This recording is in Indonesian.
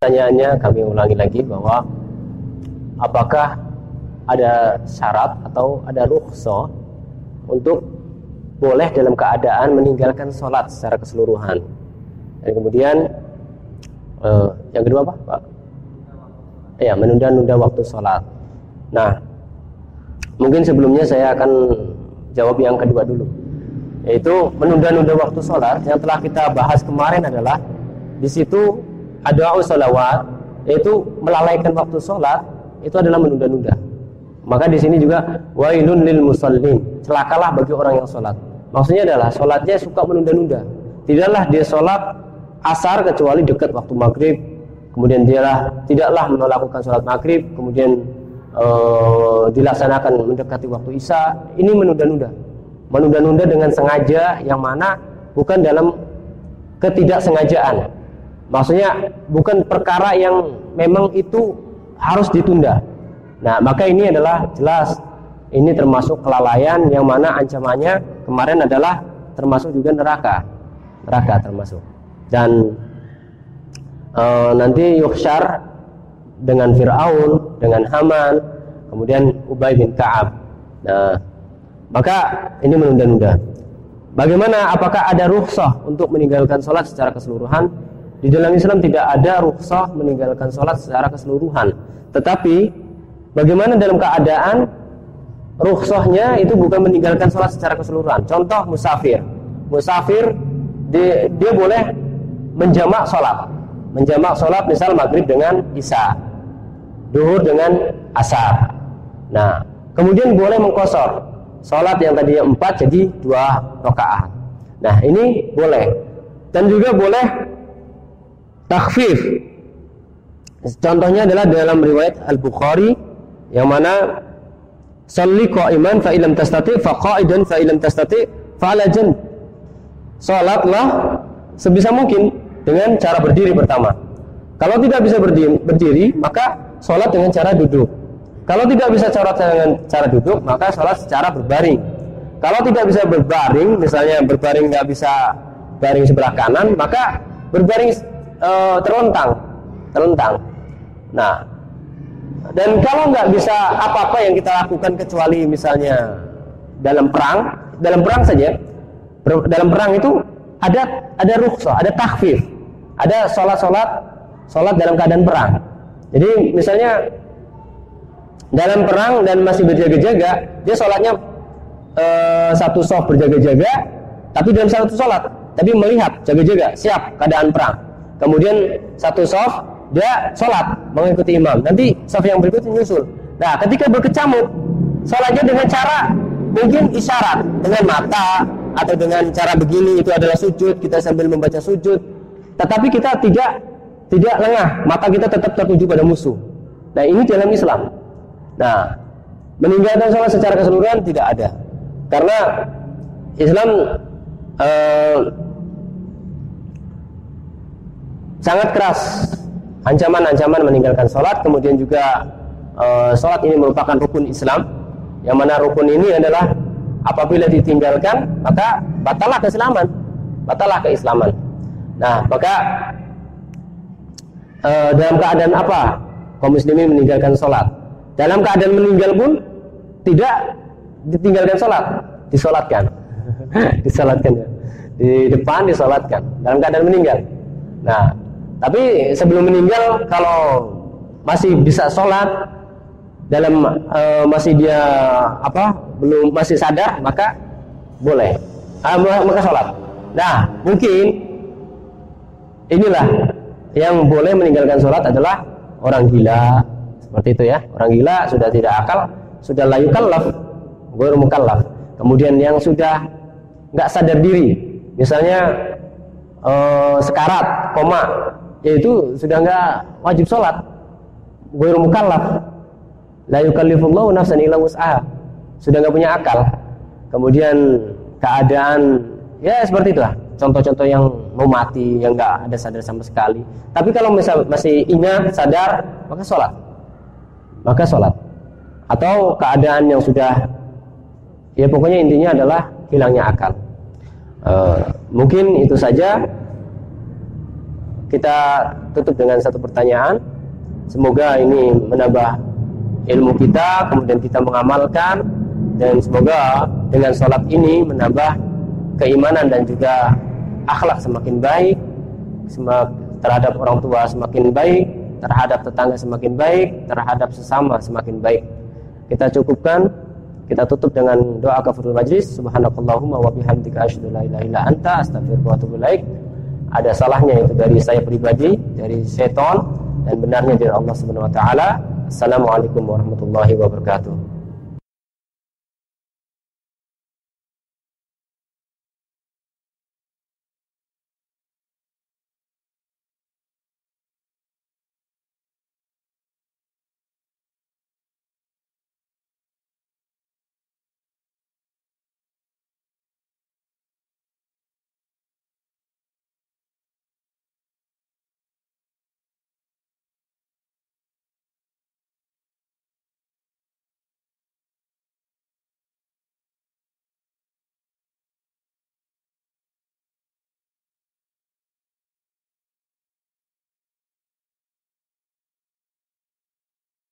Pertanyaannya kami ulangi lagi bahwa apakah ada syarat atau ada rukhsah untuk boleh dalam keadaan meninggalkan sholat secara keseluruhan. Dan kemudian yang kedua apa, Pak? Ya, menunda-nunda waktu sholat. Nah, mungkin sebelumnya saya akan jawab yang kedua dulu, yaitu menunda-nunda waktu sholat. Yang telah kita bahas kemarin adalah di situ ada sholawat, yaitu melalaikan waktu sholat, itu adalah menunda-nunda. Maka di sini juga wailun lil musallin, celakalah bagi orang yang sholat. Maksudnya adalah sholatnya suka menunda-nunda. Tidaklah dia sholat asar kecuali dekat waktu maghrib, kemudian dia tidaklah melakukan sholat maghrib, kemudian dilaksanakan mendekati waktu isya. Ini menunda-nunda dengan sengaja, yang mana bukan dalam ketidaksengajaan. Maksudnya bukan perkara yang memang itu harus ditunda. Nah, maka ini adalah jelas ini termasuk kelalaian, yang mana ancamannya kemarin adalah termasuk juga neraka termasuk. Dan nanti yuhsyar dengan Fir'aun, dengan Haman, kemudian Ubay bin Ka'ab. Nah, maka ini menunda-nunda. Bagaimana, apakah ada rukhsah untuk meninggalkan sholat secara keseluruhan? Di dalam Islam tidak ada rukhsah meninggalkan sholat secara keseluruhan. Tetapi bagaimana dalam keadaan rukhsahnya itu bukan meninggalkan sholat secara keseluruhan. Contoh musafir dia boleh menjamak sholat misal maghrib dengan isya, duhur dengan asar. Nah, kemudian boleh mengqashar sholat yang tadinya 4 jadi 2 rakaat. Nah, ini boleh. Dan juga boleh takhfif. Contohnya adalah dalam riwayat Al-Bukhari, yang mana sholli qa'iman fa illam tastati fa qa'idan fa illam tastati fa ala janb. Salatlah sebisa mungkin dengan cara berdiri pertama. Kalau tidak bisa berdiri, maka salat dengan cara duduk. Kalau tidak bisa salat dengan cara duduk, maka salat secara berbaring. Kalau tidak bisa berbaring, misalnya berbaring nggak bisa baring sebelah kanan, maka berbaring terlentang. Nah, dan kalau nggak bisa apa-apa yang kita lakukan kecuali misalnya dalam perang saja. Dalam perang itu ada rukhsah, ada takhfif, ada sholat dalam keadaan perang. Jadi misalnya dalam perang dan masih berjaga-jaga, dia sholatnya satu shaf berjaga-jaga, tapi dalam satu sholat, tapi melihat jaga-jaga siap keadaan perang. Kemudian satu shaf dia sholat mengikuti imam, nanti shaf yang berikutnya nyusul. Nah, ketika berkecamuk, sholatnya dengan cara mungkin isyarat dengan mata atau dengan cara begini, itu adalah sujud, kita sambil membaca sujud. Tetapi kita tidak lengah, mata kita tetap tertuju pada musuh. Nah, ini dalam Islam. Nah, meninggalkan sholat secara keseluruhan tidak ada, karena Islam sangat keras ancaman-ancaman meninggalkan sholat. Kemudian juga sholat ini merupakan rukun Islam, yang mana rukun ini adalah apabila ditinggalkan maka batalah keislaman. Nah, maka dalam keadaan apa kaum muslimin meninggalkan sholat? Dalam keadaan meninggal pun tidak ditinggalkan sholat, disolatkan. Disolatkan ya. Di depan disolatkan dalam keadaan meninggal. Nah, tapi sebelum meninggal kalau masih bisa sholat, dalam masih dia belum masih sadar, maka boleh maka sholat. Nah, mungkin inilah yang boleh meninggalkan sholat adalah orang gila, seperti itu ya. Orang gila sudah tidak akal, sudah la yukallaf, ghairu mukallaf. Kemudian yang sudah nggak sadar diri, misalnya sekarat, koma, yaitu sudah nggak wajib sholat, ghairu mukallaf. La yukallifullahu nafsan illa wus'aha, sudah nggak punya akal. Kemudian keadaan ya seperti itulah, contoh-contoh yang mau mati, yang nggak ada sadar sama sekali. Tapi kalau misal masih ingat, sadar, maka sholat. Atau keadaan yang sudah, ya pokoknya intinya adalah hilangnya akal. Mungkin itu saja. Kita tutup dengan satu pertanyaan. Semoga ini menambah ilmu kita, kemudian kita mengamalkan, dan semoga dengan sholat ini menambah keimanan dan juga akhlak semakin baik, terhadap orang tua semakin baik, terhadap tetangga semakin baik, terhadap sesama semakin baik. Kita cukupkan, kita tutup dengan doa kafaratul majlis. Subhanakallahumma wa bihamdika asyhadu an la ilaha illa anta astaghfiruka wa atubu ilaik. Ada salahnya itu dari saya pribadi, dari setan, dan benarnya dari Allah Subhanahu wa taala. Assalamualaikum warahmatullahi wabarakatuh.